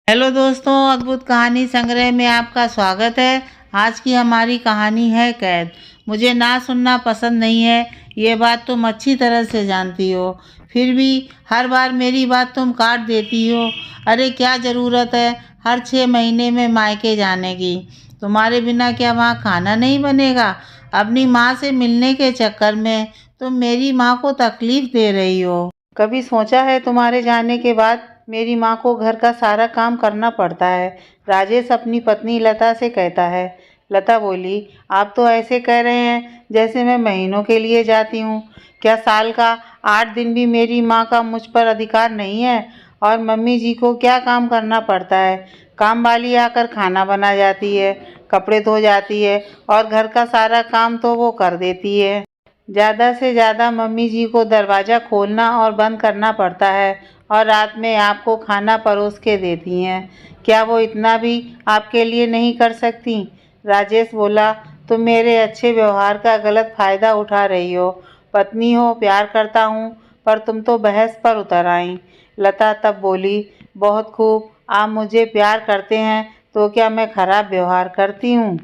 Hello दोस्तों, अद्भुत कहानी संग्रह में आपका स्वागत है। आज की हमारी कहानी है कैद। मुझे ना सुनना पसंद नहीं है, ये बात तुम अच्छी तरह से जानती हो। फिर भी हर बार मेरी बात तुम काट देती हो। अरे क्या ज़रूरत है हर 6 महीने में मायके जाने की? तुम्हारे बिना क्या वहाँ खाना नहीं बनेगा? अपनी माँ से मिलने के चक्कर में तुम मेरी माँ को तकलीफ़ दे रही हो। कभी सोचा है तुम्हारे जाने के बाद मेरी माँ को घर का सारा काम करना पड़ता है? राजेश अपनी पत्नी लता से कहता है। लता बोली, आप तो ऐसे कह रहे हैं जैसे मैं महीनों के लिए जाती हूँ। क्या साल का 8 दिन भी मेरी माँ का मुझ पर अधिकार नहीं है? और मम्मी जी को क्या काम करना पड़ता है? काम वाली आकर खाना बना जाती है, कपड़े धो जाती है और घर का सारा काम तो वो कर देती है। ज़्यादा से ज़्यादा मम्मी जी को दरवाज़ा खोलना और बंद करना पड़ता है और रात में आपको खाना परोस के देती हैं। क्या वो इतना भी आपके लिए नहीं कर सकती? राजेश बोला, तुम मेरे अच्छे व्यवहार का गलत फ़ायदा उठा रही हो। पत्नी हो, प्यार करता हूँ, पर तुम तो बहस पर उतर आई। लता तब बोली, बहुत खूब, आप मुझे प्यार करते हैं तो क्या मैं खराब व्यवहार करती हूँ?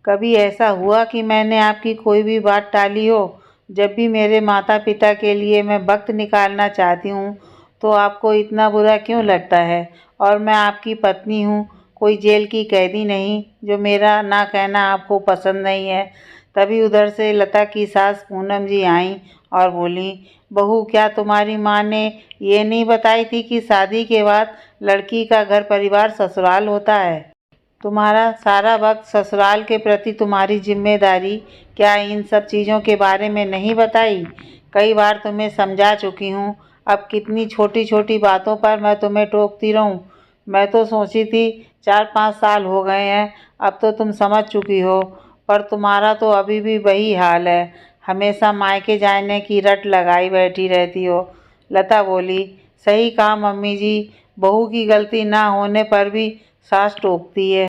कभी ऐसा हुआ कि मैंने आपकी कोई भी बात टाली हो? जब भी मेरे माता पिता के लिए मैं वक्त निकालना चाहती हूँ तो आपको इतना बुरा क्यों लगता है? और मैं आपकी पत्नी हूँ, कोई जेल की कैदी नहीं जो मेरा ना कहना आपको पसंद नहीं है। तभी उधर से लता की सास पूनम जी आईं और बोली, बहू, क्या तुम्हारी माँ ने ये नहीं बताई थी कि शादी के बाद लड़की का घर परिवार ससुराल होता है? तुम्हारा सारा वक्त ससुराल के प्रति तुम्हारी जिम्मेदारी क्या इन सब चीज़ों के बारे में नहीं बताई? कई बार तुम्हें समझा चुकी हूँ, अब कितनी छोटी छोटी बातों पर मैं तुम्हें टोकती रहूँ? मैं तो सोची थी 4-5 साल हो गए हैं, अब तो तुम समझ चुकी हो, पर तुम्हारा तो अभी भी वही हाल है, हमेशा मायके जाने की रट लगाई बैठी रहती हो। लता बोली, सही कहा मम्मी जी, बहू की गलती ना होने पर भी सास टोकती है,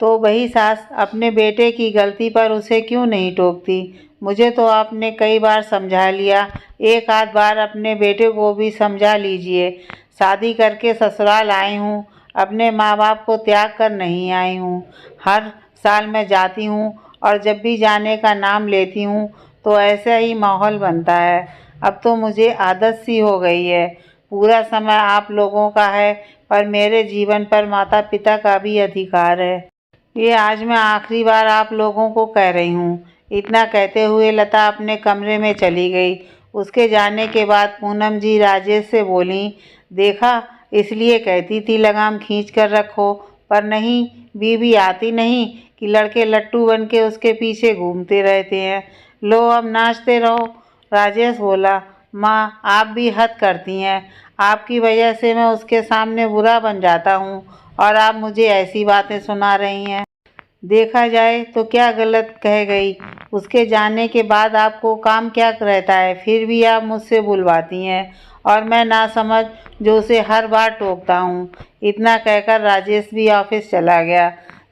तो वही सास अपने बेटे की गलती पर उसे क्यों नहीं टोकती? मुझे तो आपने कई बार समझा लिया, एक आध बार अपने बेटे को भी समझा लीजिए। शादी करके ससुराल आई हूँ, अपने माँ बाप को त्याग कर नहीं आई हूँ। हर साल मैं जाती हूँ और जब भी जाने का नाम लेती हूँ तो ऐसा ही माहौल बनता है। अब तो मुझे आदत सी हो गई है। पूरा समय आप लोगों का है, पर मेरे जीवन पर माता पिता का भी अधिकार है। ये आज मैं आखिरी बार आप लोगों को कह रही हूँ। इतना कहते हुए लता अपने कमरे में चली गई। उसके जाने के बाद पूनम जी राजेश से बोली, देखा, इसलिए कहती थी लगाम खींच कर रखो, पर नहीं, बीवी आती नहीं कि लड़के लट्टू बन के उसके पीछे घूमते रहते हैं। लो अब नाचते रहो। राजेश बोला, माँ आप भी हद करती हैं, आपकी वजह से मैं उसके सामने बुरा बन जाता हूँ और आप मुझे ऐसी बातें सुना रही हैं। देखा जाए तो क्या गलत कह गई? उसके जाने के बाद आपको काम क्या रहता है, फिर भी आप मुझसे बुलवाती हैं और मैं नासमझ जो उसे हर बार टोकता हूँ। इतना कहकर राजेश भी ऑफिस चला गया।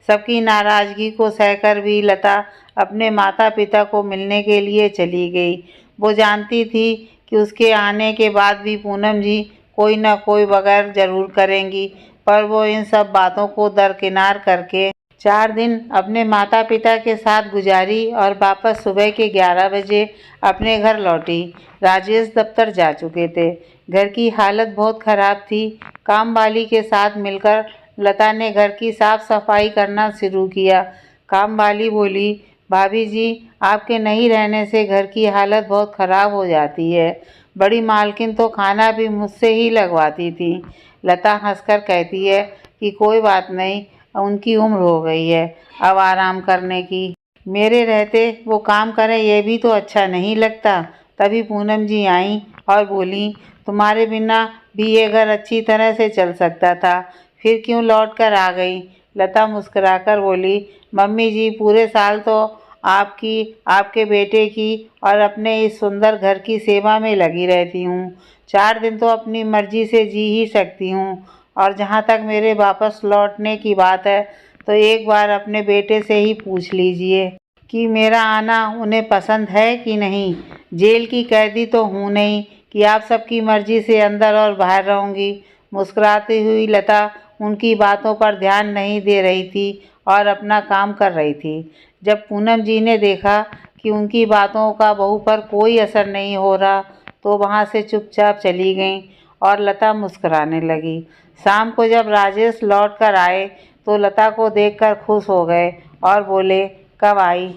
सबकी नाराज़गी को सहकर भी लता अपने माता पिता को मिलने के लिए चली गई। वो जानती थी कि उसके आने के बाद भी पूनम जी कोई न कोई बगैर ज़रूर करेंगी, पर वो इन सब बातों को दरकिनार करके 4 दिन अपने माता पिता के साथ गुजारी और वापस सुबह के 11 बजे अपने घर लौटी। राजेश दफ्तर जा चुके थे। घर की हालत बहुत ख़राब थी। काम वाली के साथ मिलकर लता ने घर की साफ सफाई करना शुरू किया। काम वाली बोली, भाभी जी, आपके नहीं रहने से घर की हालत बहुत ख़राब हो जाती है। बड़ी मालकिन तो खाना भी मुझसे ही लगवाती थी। लता हंसकर कहती है कि कोई बात नहीं, उनकी उम्र हो गई है अब आराम करने की। मेरे रहते वो काम करें ये भी तो अच्छा नहीं लगता। तभी पूनम जी आईं और बोली, तुम्हारे बिना भी ये घर अच्छी तरह से चल सकता था, फिर क्यों लौट कर आ गई? लता मुस्कुराकर बोली, मम्मी जी, पूरे साल तो आपकी, आपके बेटे की और अपने इस सुंदर घर की सेवा में लगी रहती हूँ। 4 दिन तो अपनी मर्जी से जी ही सकती हूँ। और जहाँ तक मेरे वापस लौटने की बात है तो एक बार अपने बेटे से ही पूछ लीजिए कि मेरा आना उन्हें पसंद है कि नहीं। जेल की कैदी तो हूँ नहीं कि आप सबकी मर्जी से अंदर और बाहर रहूँगी। मुस्कुराती हुई लता उनकी बातों पर ध्यान नहीं दे रही थी और अपना काम कर रही थी। जब पूनम जी ने देखा कि उनकी बातों का बहू पर कोई असर नहीं हो रहा तो वहाँ से चुपचाप चली गईं और लता मुस्कुराने लगी। शाम को जब राजेश लौट कर आए तो लता को देखकर खुश हो गए और बोले, कब आई?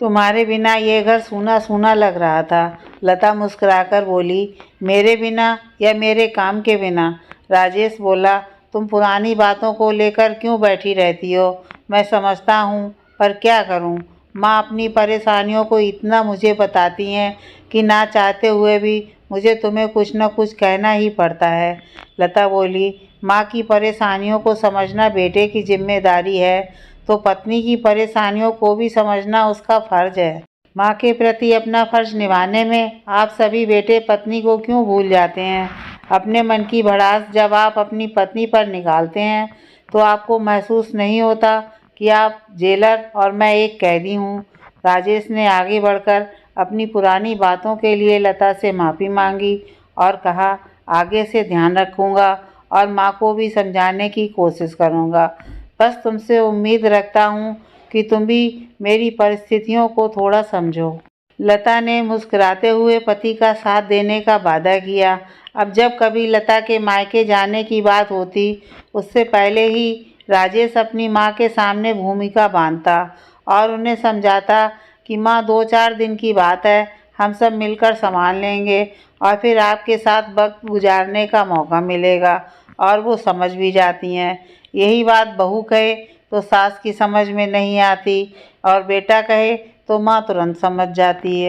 तुम्हारे बिना ये घर सूना सूना लग रहा था। लता मुस्कुराकर बोली, मेरे बिना या मेरे काम के बिना? राजेश बोला, तुम पुरानी बातों को लेकर क्यों बैठी रहती हो? मैं समझता हूँ, पर क्या करूँ? माँ अपनी परेशानियों को इतना मुझे बताती हैं कि ना चाहते हुए भी मुझे तुम्हें कुछ न कुछ कहना ही पड़ता है। लता बोली, माँ की परेशानियों को समझना बेटे की जिम्मेदारी है, तो पत्नी की परेशानियों को भी समझना उसका फर्ज है। माँ के प्रति अपना फर्ज निभाने में आप सभी बेटे पत्नी को क्यों भूल जाते हैं? अपने मन की भड़ास जब आप अपनी पत्नी पर निकालते हैं तो आपको महसूस नहीं होता कि आप जेलर और मैं एक कैदी हूँ। राजेश ने आगे बढ़कर अपनी पुरानी बातों के लिए लता से माफ़ी मांगी और कहा, आगे से ध्यान रखूँगा और माँ को भी समझाने की कोशिश करूँगा। बस तुमसे उम्मीद रखता हूँ कि तुम भी मेरी परिस्थितियों को थोड़ा समझो। लता ने मुस्कुराते हुए पति का साथ देने का वादा किया। अब जब कभी लता के मायके जाने की बात होती, उससे पहले ही राजेश अपनी माँ के सामने भूमिका बांधता और उन्हें समझाता कि माँ 2-4 दिन की बात है, हम सब मिलकर संभाल लेंगे और फिर आपके साथ वक्त गुजारने का मौका मिलेगा। और वो समझ भी जाती हैं। यही बात बहू कहे तो सास की समझ में नहीं आती और बेटा कहे तो माँ तुरंत समझ जाती है।